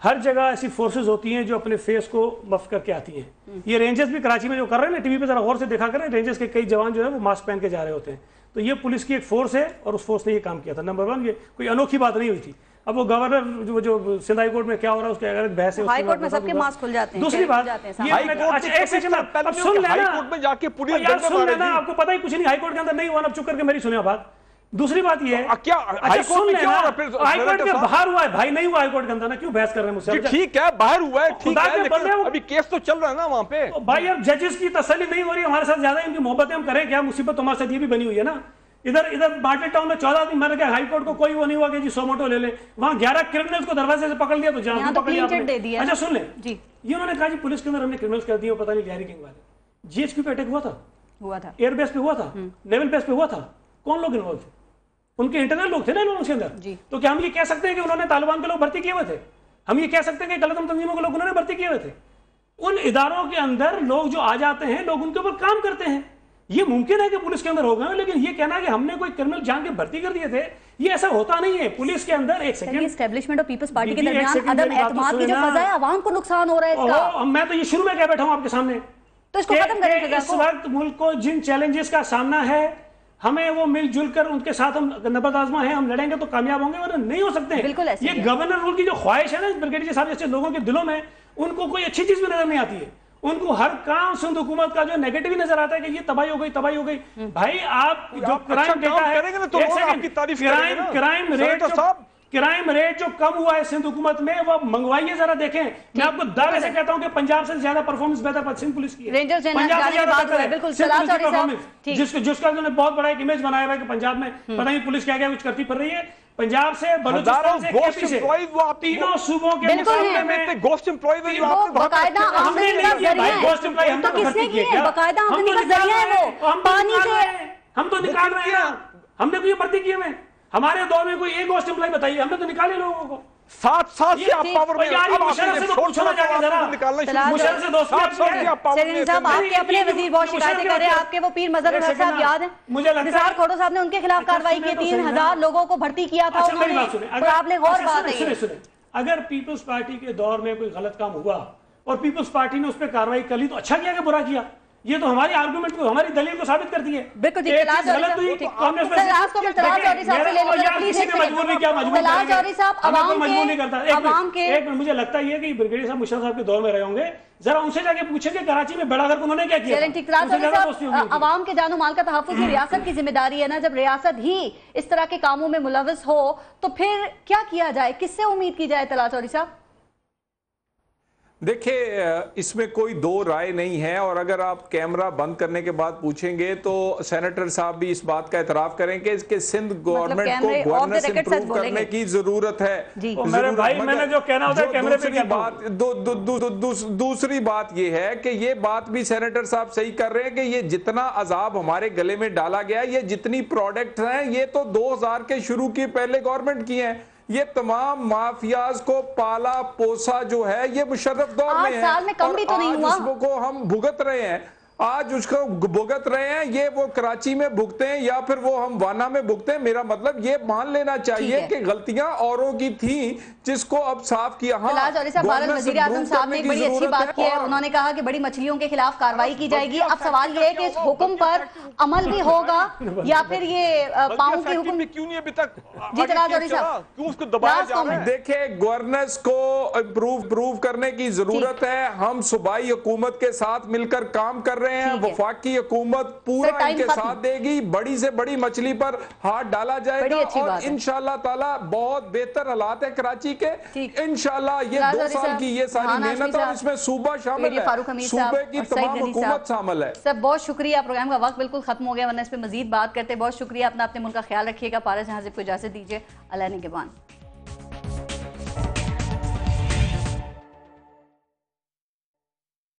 हर जगह ऐसी फोर्सेस होती हैं जो अपने फेस को मफ करके आती हैं। ये रेंजर्स भी कराची में जो कर रहे हैं ना, टीवी पे जरा गौर से देखा करें, रेंजर्स के कई जवान जो है वो मास्क पहन के जा रहे होते हैं। तो ये पुलिस की एक फोर्स है और उस फोर्स ने ये काम किया था। नंबर 1, ये कोई अनोखी बात नहीं हुई थी। अब वो गवर्नर जो सिंध हाई कोर्ट में क्या हो रहा है उसके अगर बहस है, हाई कोर्ट में सबके मास्क खुल जाते हैं। दूसरी बात, एक सेकंड अब सुन लेना, हाई कोर्ट में जाके पुलिस सुन लेना, आपको पता ही कुछ नहीं, हाई कोर्ट के अंदर नहीं हुआ, अब चुप करके मेरी सुनिए बात। दूसरी बात ये है, क्या हाई कोर्ट में क्या हाई कोर्ट के बाहर हुआ है भाई, नहीं हुआ हाई कोर्ट के अंदर ना, क्यों बहस कर रहे हैं मुझसे? ठीक है बाहर हुआ है, ठीक है, लेकिन अभी केस तो चल रहा है ना वहां पे। भाई अब जजेस की तसल्ली नहीं हो रही हमारे साथ, ज्यादा इनकी मोहब्बतें हम करें क्या? मुसीबत तुम्हारे साथ ये भी बनी हुई है ना। इधर मार्केट टाउन में 14 दिन मर गए, हाई कोर्ट को कोई वो नहीं हुआ कि जी सोमोटो ले ले। वहां 11 क्रिमिनल्स को दरवाजे से पकड़ लिया तो जहां पकड़ लिया। अच्छा सुन ले जी, ये उन्होंने कहा जी पुलिस के अंदर हमने क्रिमिनल्स कर दिए, पता नहीं लियारी गैंग वाले। जीएचक्यू पे अटैक हुआ था, एयरबेस पे हुआ था, नेवल बेस पे हुआ था, कौन लोग इन्वॉल्व थे? उनके इंटरनल लोग थे ना इन्होंने उसके अंदर। तो क्या हम ये कह सकते हैं कि उन्होंने तालिबान के लोग भर्ती किए हुए थे? हम ये कह सकते हैं कि गलत तंजीमों के लोग उन्होंने भर्ती किए हुए थे? उन इदारों के अंदर लोग जो आ जाते हैं, लोग उनके ऊपर काम करते हैं। ये मुमकिन है कि पुलिस के अंदर हो गए, लेकिन ये कहना कि हमने कोई क्रिमिनल जान के भर्ती कर दिए थे, ये ऐसा होता नहीं है। पुलिस के अंदर एक सेकंड, एस्टेब्लिशमेंट और पीपल्स पार्टी के दरमियान अदम एतमाद की जो फजा है, आवाम को नुकसान हो रहा है इसका। मैं तो ये शुरू में कह बैठा हूं आपके सामने, तो इसको खत्म करें। इस वक्त मुल्क को जिन चैलेंजेस का सामना है, हमें वो मिलजुल कर उनके साथ हम नबर्द आजमा है, हम लड़ेंगे तो कामयाब होंगे, वरना नहीं हो सकते। बिल्कुल ऐसे ये गवर्नर रूल की जो ख्वाहिश है ना ब्रिगेडियर साहब जैसे लोगों के दिलों में, उनको कोई अच्छी चीज भी नजर नहीं आती है। उनको हर काम सिंध हुकूमत का जो नेगेटिव ही नजर आता है कि ये तबाही हो गई, तबाही हो गई। भाई आप जो क्राइम डेटा है, क्राइम रेट जो कम हुआ है सिंध हुकूमत में, वो मंगवाइए जरा देखें। मैं आपको दावे से कहता हूं कि पंजाब से ज्यादा परफॉर्मेंस बेहतर सिंध पुलिस की है। पंजाब से ज्यादा जिसका उन्होंने बहुत बड़ा एक इमेज बनाया है कि पंजाब में पता नहीं पुलिस क्या क्या कुछ करती फिर रही है। पंजाब से, बलूचिस्तान से, केपी से, तीनों सूबों के मुकाबले में गोश्त एम्प्लॉय बकायदा हमने नहीं किया भाई, गोश्त एम्प्लॉय हम तो किसने किए हैं? बकायदा आमदनी का जरिया है वो, पानी से हम तो निकाल रहे हैं। हमने कोई भर्ती किए हुए हमारे दौर में कोई एक गोश्त एम्प्लॉय बताइए, हमने तो निकाले लोगों को। साथ से आप पावर में यार मुशर्रफ से तो पूछो ना जाके जरा, मुशर्रफ से दोस्ती साहब आपके अपने वजीर बहुत शिकायतें कर रहे हैं, आपके वो पीर मजहर साहब याद है, मुझे निसार खोड़ो साहब ने उनके खिलाफ कार्रवाई की, 3000 लोगों को भर्ती किया था उन्होंने। आपने गौर बात है, अगर पीपल्स पार्टी के दौर में कोई गलत काम हुआ और पीपल्स पार्टी ने उस पर कार्रवाई कर ली तो अच्छा किया कि बुरा किया? ये तो हमारी आर्गुमेंट को, हमारी दलील को साबित करती है। बिल्कुल एक चीज गलत हुई तो हमने उसमें किसी को मजबूर नहीं किया, मजबूर नहीं करता। एक मुझे लगता है कि ब्रिगेडियर साहब मुशर्रफ साहब के दौर में रहे होंगे, जरा उनसे जाके पूछेंगे कराची में बेड़ा गर्क उन्होंने क्या किया। अवाम के जानो माल का तहफ्फुज़ ये रियासत की जिम्मेदारी है ना। जब रियासत ही इस तरह के कामों में मुलव्वस हो तो फिर क्या किया जाए, किससे उम्मीद की जाए? तला चौधरी साहब देखिए, इसमें कोई दो राय नहीं है, और अगर आप कैमरा बंद करने के बाद पूछेंगे तो सेनेटर साहब भी इस बात का एतराफ करेंगे कि सिंध गवर्नमेंट को गवर्नेंस इंप्रूव करने की जरूरत है। भाई मैंने जो कहना होता है कैमरे पे क्या बात। दूसरी बात ये है कि ये बात भी सेनेटर साहब सही कर रहे हैं कि ये जितना अजाब हमारे गले में डाला गया, ये जितनी प्रोडक्ट हैं, ये तो 2000 के शुरू की पहले गवर्नमेंट की हैं। ये तमाम माफियाज को पाला पोसा जो है ये मुशर्रफ दौर में है, साल में कम भी तो नहीं हुआ। उसको हम भुगत रहे हैं, आज उसको भुगत रहे हैं। ये वो कराची में भुगते हैं या फिर वो हम वाना में भुगते हैं। मेरा मतलब ये मान लेना चाहिए कि गलतियां औरों की थी जिसको अब साफ किया। वज़ीर आज़म साहब ने एक बड़ी अच्छी बात की है, उन्होंने कहा कि बड़ी मछलियों के खिलाफ कार्रवाई की जाएगी। अब सवाल ये है कि इस हुक्म पर अमल भी होगा या फिर ये पाँव के हुक्म क्यों नहीं अभी तक? जी तला चौधरी साहब, क्यों उसको दबाया जा रहा है? देखिए, गवर्नेंस को इम्प्रूव करने की जरूरत है। हम सूबाई हुकूमत के साथ मिलकर काम कर रहे हैं, वफाकी हुकूमत पूरा इनके साथ देगी, बड़ी से बड़ी मछली पर हाथ डाला जाएगा और इंशाल्लाह ताला बहुत बेहतर हालात है कराची के। इंशाल्लाह ये 2 साल की ये सारी मेहनत और इसमें सूबा शामिल है, सूबे की तमाम हुकूमत शामिल है। सब बहुत शुक्रिया। प्रोग्राम का वक्त बिल्कुल खत्म हो गया, वरना इस पे मजीद बात करते। बहुत शुक्रिया, अपना अपने मुल्क का ख्याल रखिएगा। पारस जहां से इजाजत दीजिए। अल्लाह निगहबान।